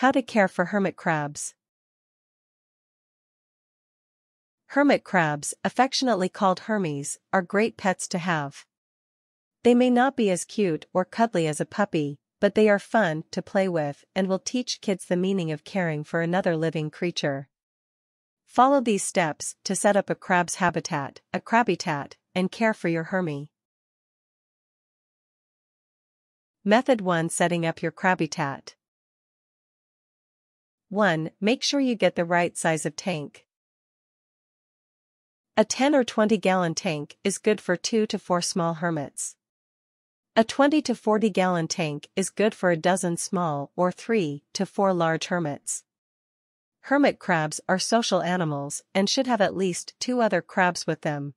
How to care for hermit crabs. Hermit crabs, affectionately called Hermes, are great pets to have. They may not be as cute or cuddly as a puppy, but they are fun to play with and will teach kids the meaning of caring for another living creature. Follow these steps to set up a crab's habitat, a crabitat, and care for your Hermie. Method 1. Setting up your crabitat. 1. Make sure you get the right size of tank. A 10 or 20 gallon tank is good for 2 to 4 small hermits. A 20 to 40 gallon tank is good for a dozen small or 3 to 4 large hermits. Hermit crabs are social animals and should have at least 2 other crabs with them.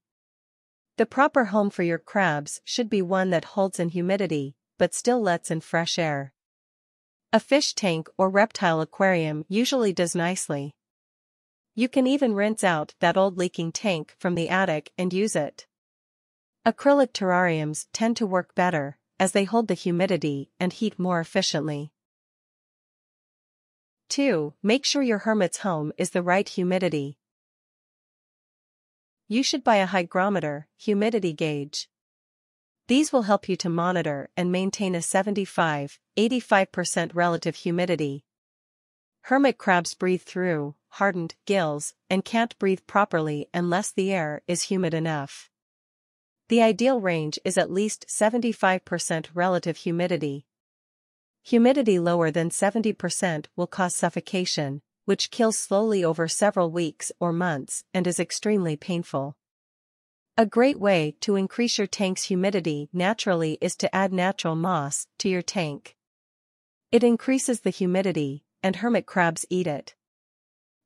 The proper home for your crabs should be one that holds in humidity, but still lets in fresh air. A fish tank or reptile aquarium usually does nicely. You can even rinse out that old leaking tank from the attic and use it. Acrylic terrariums tend to work better, as they hold the humidity and heat more efficiently. 2. Make sure your hermit's home is the right humidity. You should buy a hygrometer, humidity gauge. These will help you to monitor and maintain a 75–85% relative humidity. Hermit crabs breathe through hardened gills and can't breathe properly unless the air is humid enough. The ideal range is at least 75% relative humidity. Humidity lower than 70% will cause suffocation, which kills slowly over several weeks or months and is extremely painful. A great way to increase your tank's humidity naturally is to add natural moss to your tank. It increases the humidity, and hermit crabs eat it.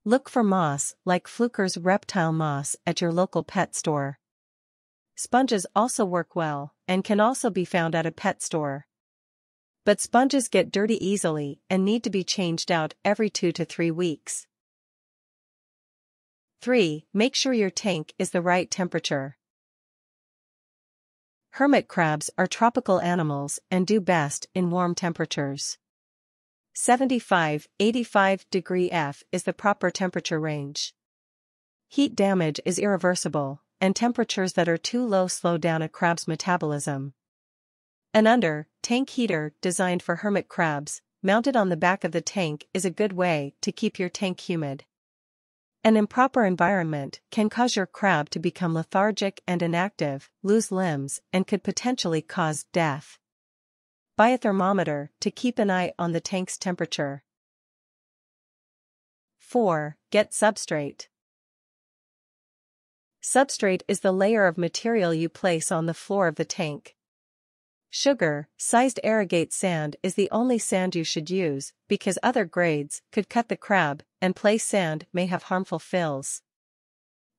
Look for moss like Fluker's reptile moss at your local pet store. Sponges also work well, and can also be found at a pet store. But sponges get dirty easily and need to be changed out every 2 to 3 weeks. 3. Make sure your tank is the right temperature. Hermit crabs are tropical animals and do best in warm temperatures. 75–85 degree F is the proper temperature range. Heat damage is irreversible, and temperatures that are too low slow down a crab's metabolism. An under-tank heater designed for hermit crabs, mounted on the back of the tank, is a good way to keep your tank humid. An improper environment can cause your crab to become lethargic and inactive, lose limbs, and could potentially cause death. Buy a thermometer to keep an eye on the tank's temperature. 4. Get substrate. Substrate is the layer of material you place on the floor of the tank. Sugar-sized arrogate sand is the only sand you should use, because other grades could cut the crab, and play sand may have harmful fills.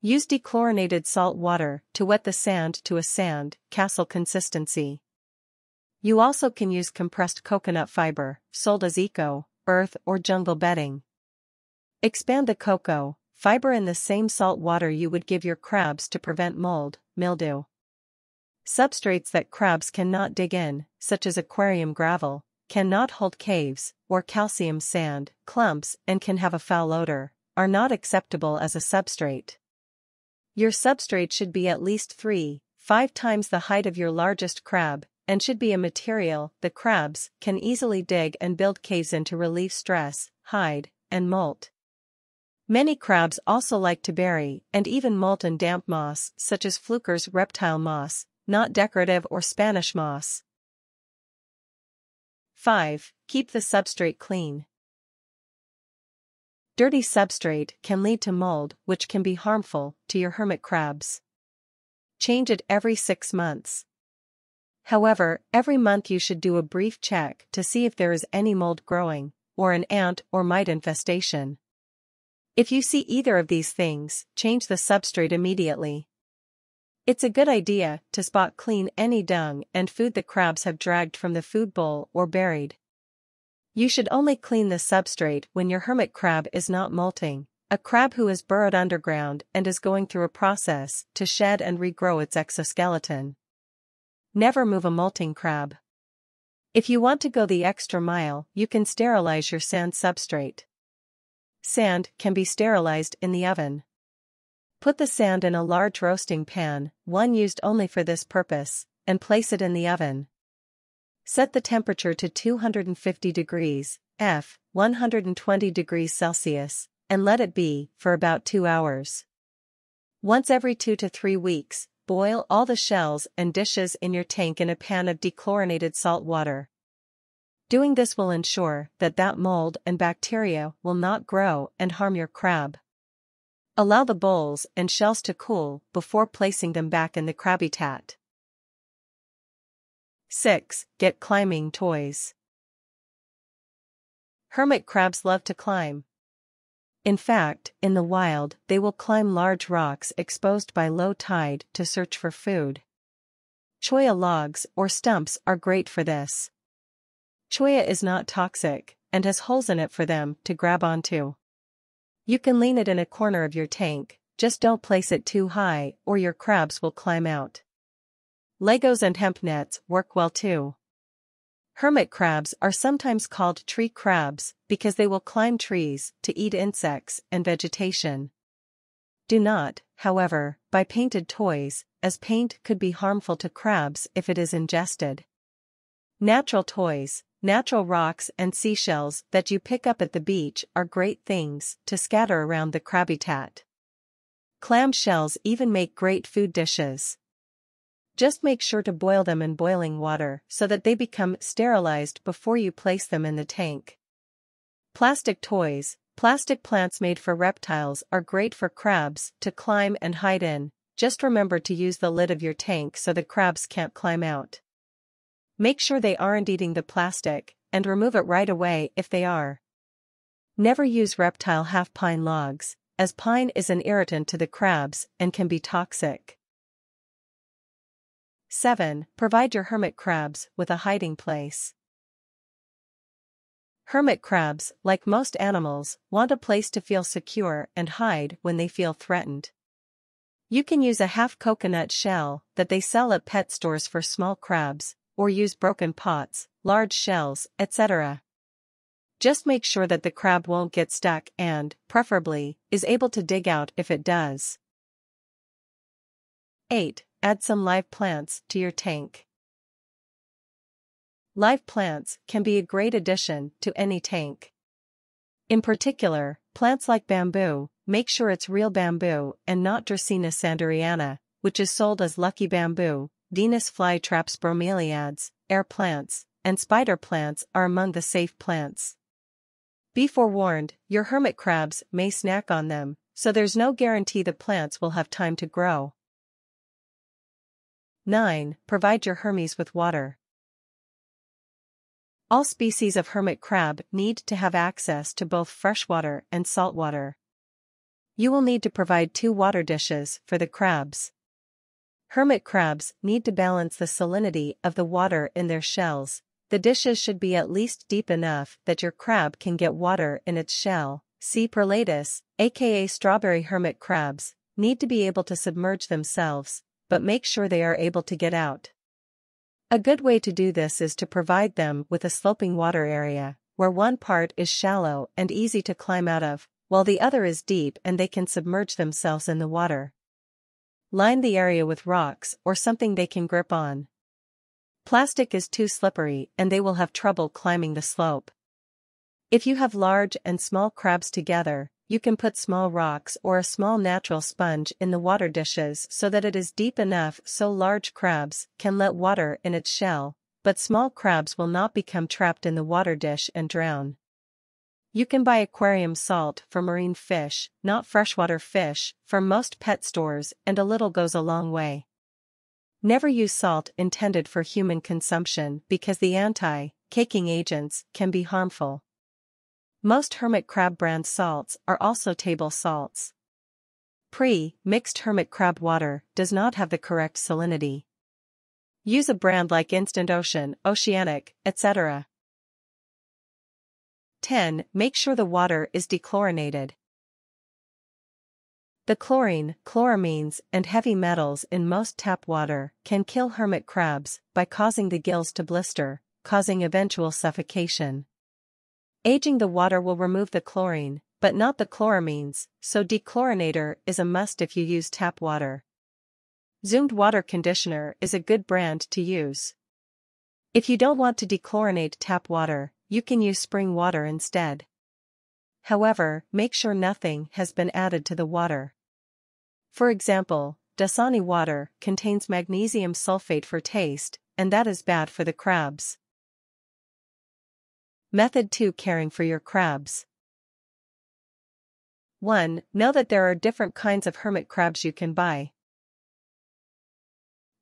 Use dechlorinated salt water to wet the sand to a sand castle consistency. You also can use compressed coconut fiber, sold as eco, earth or jungle bedding. Expand the cocoa fiber in the same salt water you would give your crabs to prevent mold, mildew. Substrates that crabs cannot dig in, such as aquarium gravel, cannot hold caves, or calcium sand, clumps, and can have a foul odor, are not acceptable as a substrate. Your substrate should be at least 3–5 times the height of your largest crab, and should be a material the crabs can easily dig and build caves in to relieve stress, hide, and molt. Many crabs also like to bury and even molt in damp moss, such as Fluker's reptile moss, not decorative or Spanish moss. 5. Keep the substrate clean. Dirty substrate can lead to mold, which can be harmful to your hermit crabs. Change it every 6 months. However, every month you should do a brief check to see if there is any mold growing, or an ant or mite infestation. If you see either of these things, change the substrate immediately. It's a good idea to spot clean any dung and food the crabs have dragged from the food bowl or buried. You should only clean the substrate when your hermit crab is not molting, a crab who is burrowed underground and is going through a process to shed and regrow its exoskeleton. Never move a molting crab. If you want to go the extra mile, you can sterilize your sand substrate. Sand can be sterilized in the oven. Put the sand in a large roasting pan, one used only for this purpose, and place it in the oven. Set the temperature to 250 degrees F, 120 degrees Celsius, and let it be for about 2 hours. Once every 2 to 3 weeks, boil all the shells and dishes in your tank in a pan of dechlorinated salt water. Doing this will ensure that mold and bacteria will not grow and harm your crab. Allow the bowls and shells to cool before placing them back in the crabbitat. 6. Get climbing toys. Hermit crabs love to climb. In fact, in the wild, they will climb large rocks exposed by low tide to search for food. Cholla logs or stumps are great for this. Cholla is not toxic and has holes in it for them to grab onto. You can lean it in a corner of your tank, just don't place it too high or your crabs will climb out. Legos and hemp nets work well too. Hermit crabs are sometimes called tree crabs because they will climb trees to eat insects and vegetation. Do not, however, buy painted toys, as paint could be harmful to crabs if it is ingested. Natural toys, natural rocks and seashells that you pick up at the beach are great things to scatter around the crabbitat. Clam shells even make great food dishes. Just make sure to boil them in boiling water so that they become sterilized before you place them in the tank. Plastic toys, plastic plants made for reptiles are great for crabs to climb and hide in. Just remember to use the lid of your tank so the crabs can't climb out. Make sure they aren't eating the plastic, and remove it right away if they are. Never use reptile half-pine logs, as pine is an irritant to the crabs and can be toxic. 7. Provide your hermit crabs with a hiding place. Hermit crabs, like most animals, want a place to feel secure and hide when they feel threatened. You can use a half coconut shell that they sell at pet stores for small crabs, or use broken pots, large shells, etc. Just make sure that the crab won't get stuck and, preferably, is able to dig out if it does. 8. Add some live plants to your tank. Live plants can be a great addition to any tank. In particular, plants like bamboo, make sure it's real bamboo and not Dracaena sanderiana, which is sold as lucky bamboo. Venus flytraps, bromeliads, air plants, and spider plants are among the safe plants. Be forewarned, your hermit crabs may snack on them, so there's no guarantee the plants will have time to grow. 9. Provide your Hermes with water. All species of hermit crab need to have access to both freshwater and saltwater. You will need to provide 2 water dishes for the crabs. Hermit crabs need to balance the salinity of the water in their shells. The dishes should be at least deep enough that your crab can get water in its shell. C. perlatus, aka strawberry hermit crabs, need to be able to submerge themselves, but make sure they are able to get out. A good way to do this is to provide them with a sloping water area, where one part is shallow and easy to climb out of, while the other is deep and they can submerge themselves in the water. Line the area with rocks or something they can grip on. Plastic is too slippery and they will have trouble climbing the slope. If you have large and small crabs together, you can put small rocks or a small natural sponge in the water dishes so that it is deep enough so large crabs can let water in its shell, but small crabs will not become trapped in the water dish and drown. You can buy aquarium salt for marine fish, not freshwater fish, from most pet stores, and a little goes a long way. Never use salt intended for human consumption because the anti-caking agents can be harmful. Most hermit crab brand salts are also table salts. Pre-mixed hermit crab water does not have the correct salinity. Use a brand like Instant Ocean, Oceanic, etc. 10. Make sure the water is dechlorinated. The chlorine, chloramines, and heavy metals in most tap water can kill hermit crabs by causing the gills to blister, causing eventual suffocation. Aging the water will remove the chlorine, but not the chloramines, so dechlorinator is a must if you use tap water. Zoomed water conditioner is a good brand to use. If you don't want to dechlorinate tap water, you can use spring water instead. However, make sure nothing has been added to the water. For example, Dasani water contains magnesium sulfate for taste, and that is bad for the crabs. Method 2: Caring for your crabs. 1. Know that there are different kinds of hermit crabs you can buy.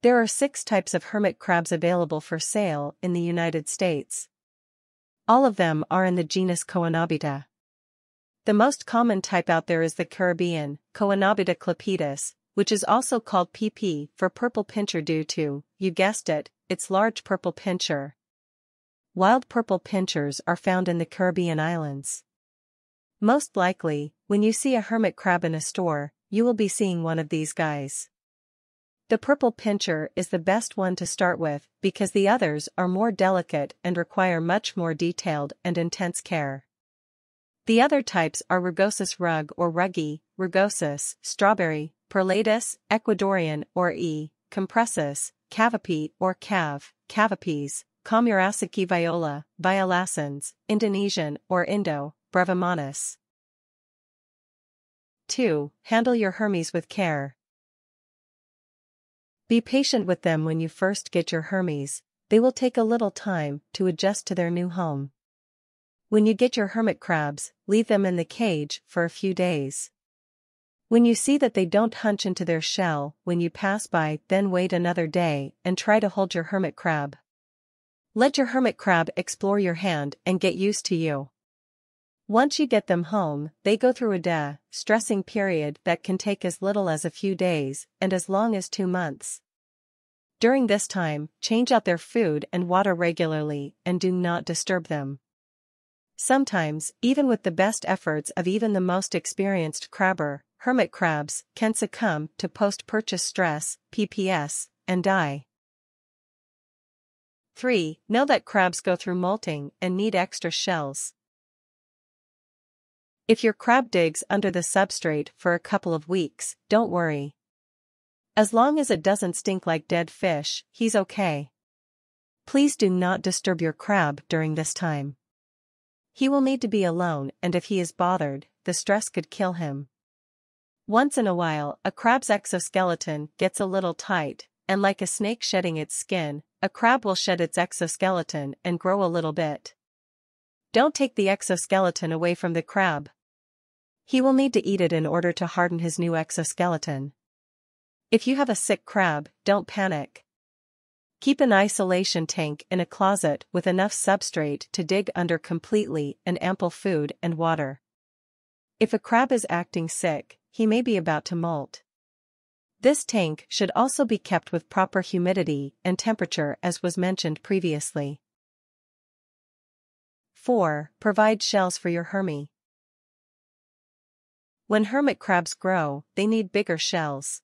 There are 6 types of hermit crabs available for sale in the United States. All of them are in the genus Coenobita. The most common type out there is the Caribbean, Coenobita clepidus, which is also called PP for purple pincher due to, you guessed it, its large purple pincher. Wild purple pinchers are found in the Caribbean islands. Most likely, when you see a hermit crab in a store, you will be seeing one of these guys. The purple pincher is the best one to start with because the others are more delicate and require much more detailed and intense care. The other types are rugosus rug or ruggy, rugosus, strawberry, perlatus, Ecuadorian or E, compressus, cavapi or cav, cavapes, Comurasaki viola, violacens, Indonesian or Indo, brevimanus. 2. Handle your Hermes with care. Be patient with them when you first get your Hermes, they will take a little time to adjust to their new home. When you get your hermit crabs, leave them in the cage for a few days. When you see that they don't hunch into their shell when you pass by, then wait another day and try to hold your hermit crab. Let your hermit crab explore your hand and get used to you. Once you get them home, they go through a stressing period that can take as little as a few days and as long as 2 months. During this time, change out their food and water regularly and do not disturb them. Sometimes, even with the best efforts of even the most experienced crabber, hermit crabs can succumb to post-purchase stress, PPS, and die. 3. Know that crabs go through molting and need extra shells. If your crab digs under the substrate for a couple of weeks, don't worry. As long as it doesn't stink like dead fish, he's okay. Please do not disturb your crab during this time. He will need to be alone, and if he is bothered, the stress could kill him. Once in a while, a crab's exoskeleton gets a little tight, and like a snake shedding its skin, a crab will shed its exoskeleton and grow a little bit. Don't take the exoskeleton away from the crab. He will need to eat it in order to harden his new exoskeleton. If you have a sick crab, don't panic. Keep an isolation tank in a closet with enough substrate to dig under completely and ample food and water. If a crab is acting sick, he may be about to molt. This tank should also be kept with proper humidity and temperature as was mentioned previously. 4. Provide shells for your Hermie. When hermit crabs grow, they need bigger shells.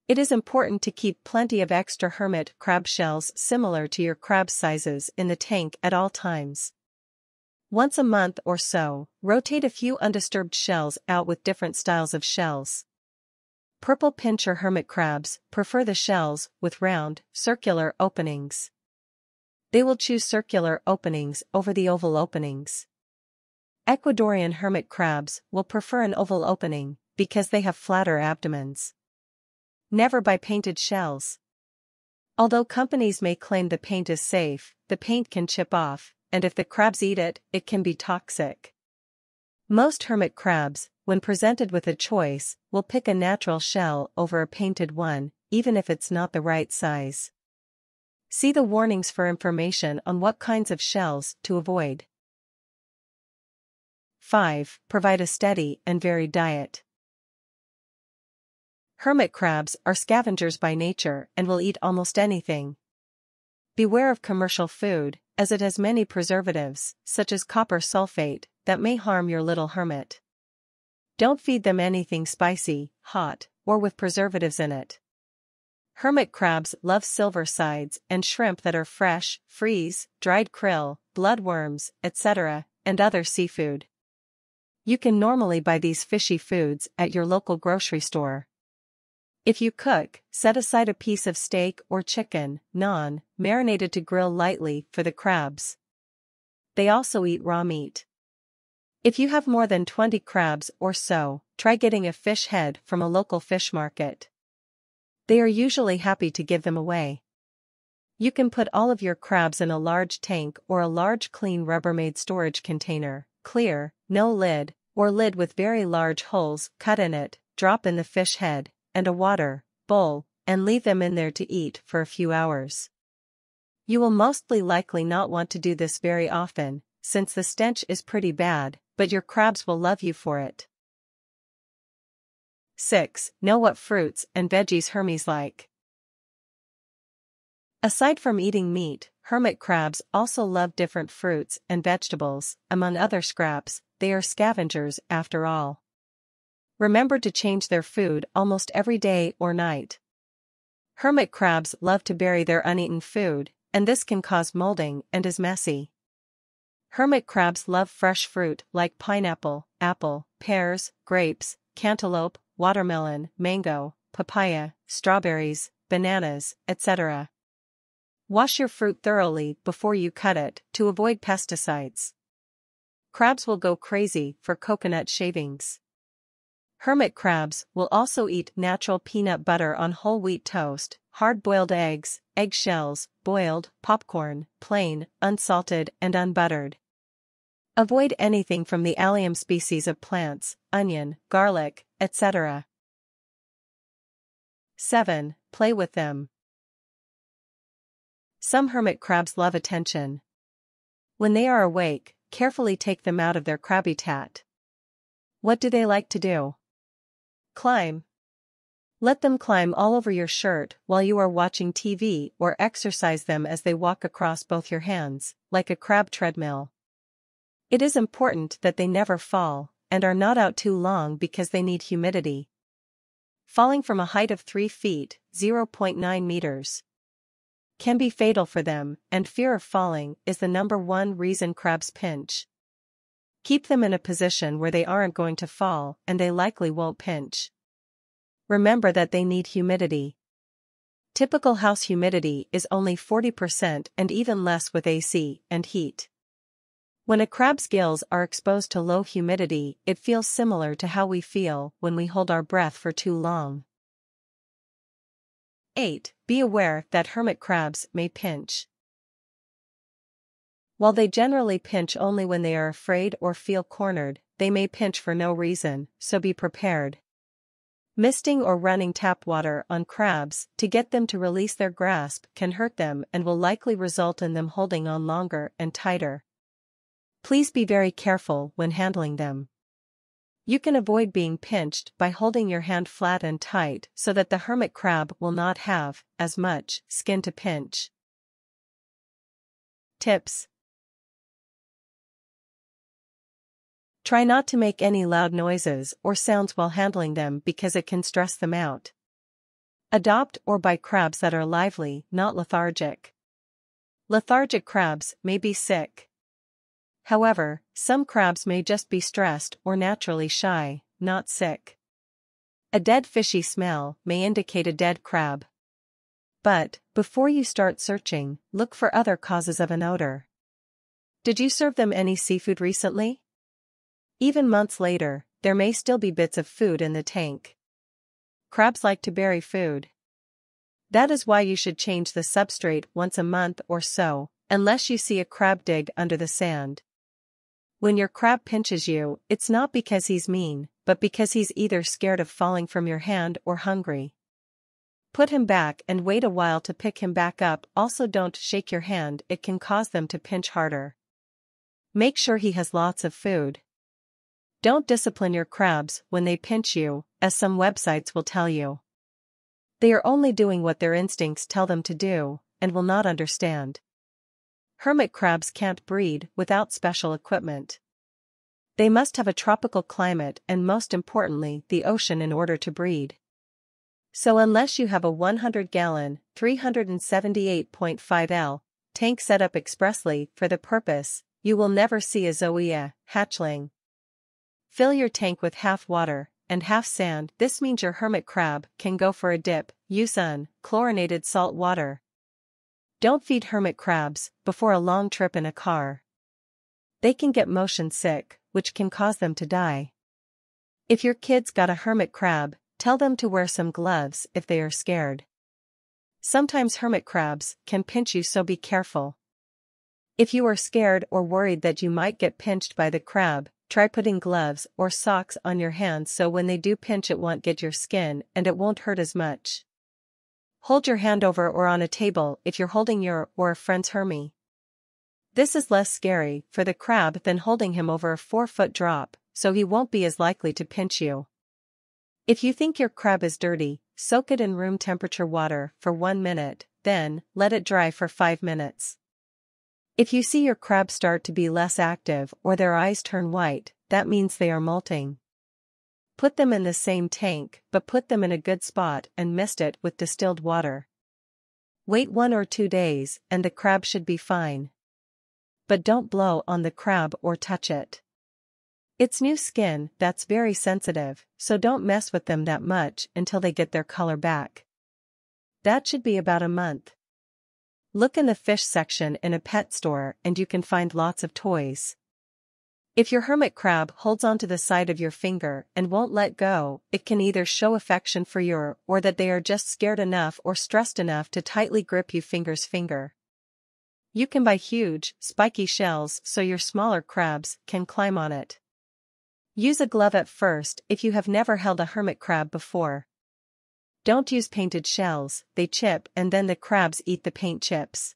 It is important to keep plenty of extra hermit crab shells similar to your crab sizes in the tank at all times. Once a month or so, rotate a few undisturbed shells out with different styles of shells. Purple pincher hermit crabs prefer the shells with round, circular openings. They will choose circular openings over the oval openings. Ecuadorian hermit crabs will prefer an oval opening because they have flatter abdomens. Never buy painted shells. Although companies may claim the paint is safe, the paint can chip off, and if the crabs eat it, it can be toxic. Most hermit crabs, when presented with a choice, will pick a natural shell over a painted one, even if it's not the right size. See the warnings for information on what kinds of shells to avoid. 5. Provide a steady and varied diet. Hermit crabs are scavengers by nature and will eat almost anything. Beware of commercial food, as it has many preservatives, such as copper sulfate, that may harm your little hermit. Don't feed them anything spicy, hot, or with preservatives in it. Hermit crabs love silver sides and shrimp that are fresh, freeze, dried krill, bloodworms, etc., and other seafood. You can normally buy these fishy foods at your local grocery store. If you cook, set aside a piece of steak or chicken, marinated to grill lightly for the crabs. They also eat raw meat. If you have more than 20 crabs or so, try getting a fish head from a local fish market. They are usually happy to give them away. You can put all of your crabs in a large tank or a large clean Rubbermaid storage container, clear, no lid, or lid with very large holes cut in it, drop in the fish head, and a water bowl, and leave them in there to eat for a few hours. You will mostly likely not want to do this very often, since the stench is pretty bad, but your crabs will love you for it. 6. Know what fruits and veggies Hermes like. Aside from eating meat, hermit crabs also love different fruits and vegetables. Among other scraps, they are scavengers after all. Remember to change their food almost every day or night. Hermit crabs love to bury their uneaten food, and this can cause molding and is messy. Hermit crabs love fresh fruit like pineapple, apple, pears, grapes, cantaloupe, watermelon, mango, papaya, strawberries, bananas, etc. Wash your fruit thoroughly before you cut it to avoid pesticides. Crabs will go crazy for coconut shavings. Hermit crabs will also eat natural peanut butter on whole wheat toast, hard-boiled eggs, eggshells, boiled, popcorn, plain, unsalted and unbuttered. Avoid anything from the allium species of plants, onion, garlic, etc. 7. Play with them. Some hermit crabs love attention. When they are awake, carefully take them out of their crabbitat. What do they like to do? Climb. Let them climb all over your shirt while you are watching TV or exercise them as they walk across both your hands, like a crab treadmill. It is important that they never fall, and are not out too long because they need humidity. Falling from a height of 3 feet, 0.9 meters, can be fatal for them, and fear of falling is the #1 reason crabs pinch. Keep them in a position where they aren't going to fall and they likely won't pinch. Remember that they need humidity. Typical house humidity is only 40% and even less with AC and heat. When a crab's gills are exposed to low humidity, it feels similar to how we feel when we hold our breath for too long. 8. Be aware that hermit crabs may pinch. While they generally pinch only when they are afraid or feel cornered, they may pinch for no reason, so be prepared. Misting or running tap water on crabs to get them to release their grasp can hurt them and will likely result in them holding on longer and tighter. Please be very careful when handling them. You can avoid being pinched by holding your hand flat and tight so that the hermit crab will not have as much skin to pinch. Tips. Try not to make any loud noises or sounds while handling them because it can stress them out. Adopt or buy crabs that are lively, not lethargic. Lethargic crabs may be sick. However, some crabs may just be stressed or naturally shy, not sick. A dead fishy smell may indicate a dead crab. But, before you start searching, look for other causes of an odor. Did you serve them any seafood recently? Even months later, there may still be bits of food in the tank. Crabs like to bury food. That is why you should change the substrate once a month or so, unless you see a crab dig under the sand. When your crab pinches you, it's not because he's mean, but because he's either scared of falling from your hand or hungry. Put him back and wait a while to pick him back up. Also, don't shake your hand, it can cause them to pinch harder. Make sure he has lots of food. Don't discipline your crabs when they pinch you, as some websites will tell you. They are only doing what their instincts tell them to do, and will not understand. Hermit crabs can't breed without special equipment. They must have a tropical climate and most importantly the ocean in order to breed. So unless you have a 100-gallon, 378.5 L tank set up expressly for the purpose, you will never see a zoea hatchling. Fill your tank with half water and half sand. This means your hermit crab can go for a dip. Use unchlorinated salt water. Don't feed hermit crabs before a long trip in a car. They can get motion sick, which can cause them to die. If your kids got a hermit crab, tell them to wear some gloves if they are scared. Sometimes hermit crabs can pinch you, so be careful. If you are scared or worried that you might get pinched by the crab, try putting gloves or socks on your hands so when they do pinch it won't get your skin and it won't hurt as much. Hold your hand over or on a table if you're holding your or a friend's Hermit. This is less scary for the crab than holding him over a 4-foot drop, so he won't be as likely to pinch you. If you think your crab is dirty, soak it in room temperature water for 1 minute, then let it dry for 5 minutes. If you see your crab start to be less active or their eyes turn white, that means they are molting. Put them in the same tank, but put them in a good spot and mist it with distilled water. Wait 1 or 2 days and the crab should be fine. But don't blow on the crab or touch it. It's new skin that's very sensitive, so don't mess with them that much until they get their color back. That should be about a month. Look in the fish section in a pet store and you can find lots of toys. If your hermit crab holds onto the side of your finger and won't let go, it can either show affection for you or that they are just scared enough or stressed enough to tightly grip your finger's finger. You can buy huge, spiky shells so your smaller crabs can climb on it. Use a glove at first if you have never held a hermit crab before. Don't use painted shells, they chip and then the crabs eat the paint chips.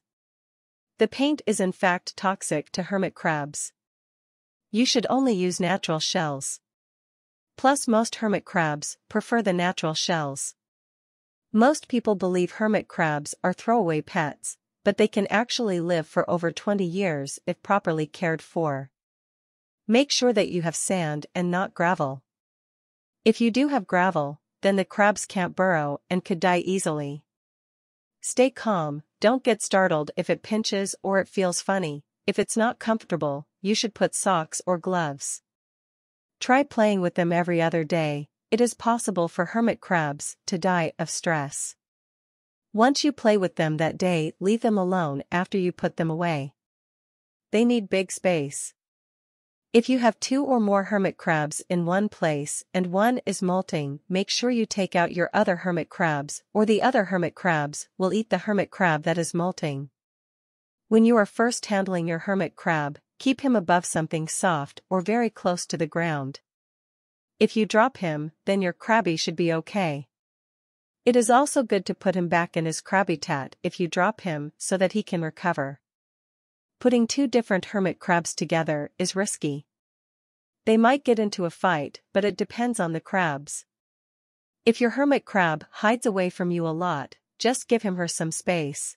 The paint is in fact toxic to hermit crabs. You should only use natural shells. Plus most hermit crabs prefer the natural shells. Most people believe hermit crabs are throwaway pets, but they can actually live for over 20 years if properly cared for. Make sure that you have sand and not gravel. If you do have gravel, then the crabs can't burrow and could die easily. Stay calm, don't get startled if it pinches or it feels funny. If it's not comfortable, you should put socks or gloves. Try playing with them every other day. It is possible for hermit crabs to die of stress. Once you play with them that day, leave them alone after you put them away. They need big space. If you have 2 or more hermit crabs in one place and one is molting, make sure you take out your other hermit crabs, or the other hermit crabs will eat the hermit crab that is molting. When you are first handling your hermit crab, keep him above something soft or very close to the ground. If you drop him, then your crabby should be okay. It is also good to put him back in his crabbitat if you drop him so that he can recover. Putting 2 different hermit crabs together is risky. They might get into a fight, but it depends on the crabs. If your hermit crab hides away from you a lot, just give him her some space.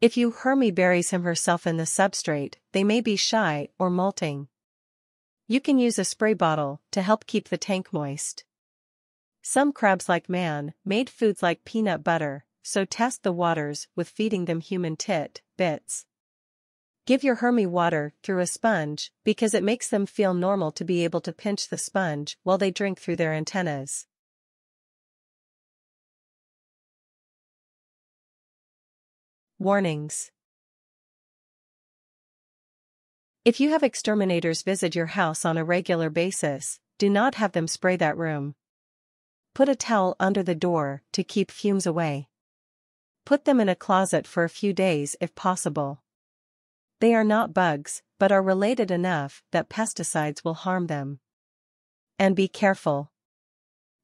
If you Hermit buries him herself in the substrate, they may be shy or molting. You can use a spray bottle to help keep the tank moist. Some crabs like man-made foods like peanut butter, so test the waters with feeding them human bits. Give your Hermit water through a sponge because it makes them feel normal to be able to pinch the sponge while they drink through their antennas. Warnings. If you have exterminators visit your house on a regular basis, do not have them spray that room. Put a towel under the door to keep fumes away. Put them in a closet for a few days if possible. They are not bugs, but are related enough that pesticides will harm them. And be careful.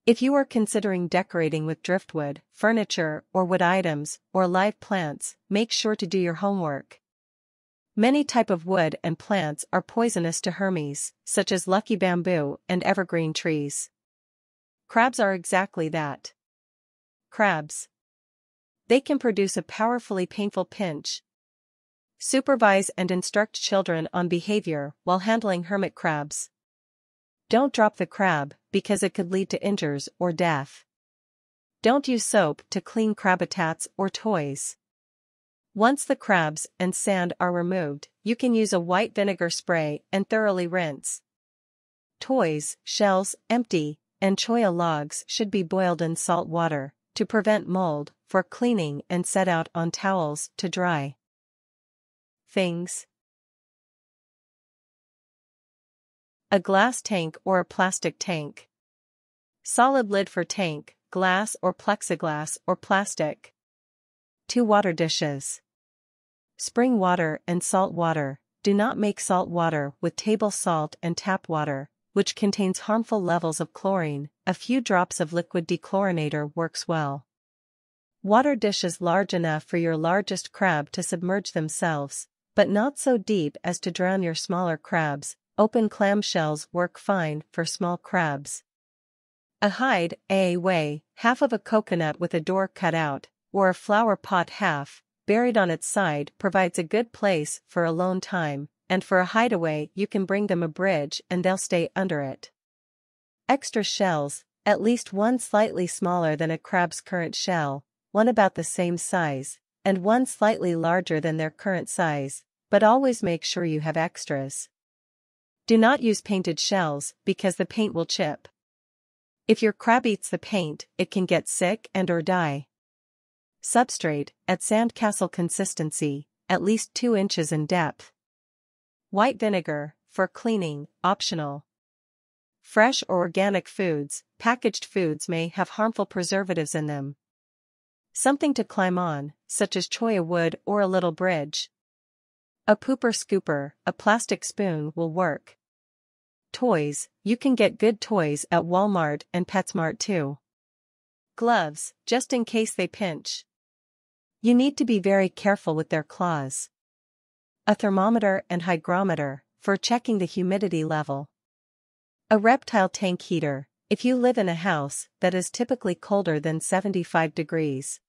If you are considering decorating with driftwood, furniture, or wood items, or live plants, make sure to do your homework. Many types of wood and plants are poisonous to Hermes, such as lucky bamboo and evergreen trees. Crabs are exactly that. Crabs. They can produce a powerfully painful pinch. Supervise and instruct children on behavior while handling hermit crabs. Don't drop the crab, because it could lead to injuries or death. Don't use soap to clean crab habitats or toys. Once the crabs and sand are removed, you can use a white vinegar spray and thoroughly rinse. Toys, shells, empty, and choya logs should be boiled in salt water to prevent mold for cleaning and set out on towels to dry. Things: a glass tank or a plastic tank. Solid lid for tank, glass or plexiglass or plastic. 2 water dishes. Spring water and salt water. Do not make salt water with table salt and tap water, which contains harmful levels of chlorine. A few drops of liquid dechlorinator works well. Water dishes large enough for your largest crab to submerge themselves, but not so deep as to drown your smaller crabs. Open clamshells work fine for small crabs. A hide, weigh, half of a coconut with a door cut out, or a flower pot half, buried on its side provides a good place for alone time, and for a hideaway you can bring them a bridge and they'll stay under it. Extra shells, at least one slightly smaller than a crab's current shell, one about the same size, and one slightly larger than their current size, but always make sure you have extras. Do not use painted shells because the paint will chip. If your crab eats the paint, it can get sick and/or die. Substrate, at sandcastle consistency, at least 2 inches in depth. White vinegar, for cleaning, optional. Fresh or organic foods, packaged foods may have harmful preservatives in them. Something to climb on, such as choya wood or a little bridge. A pooper scooper, a plastic spoon will work. Toys, you can get good toys at Walmart and PetSmart too. Gloves, just in case they pinch. You need to be very careful with their claws. A thermometer and hygrometer, for checking the humidity level. A reptile tank heater, if you live in a house that is typically colder than 75 degrees.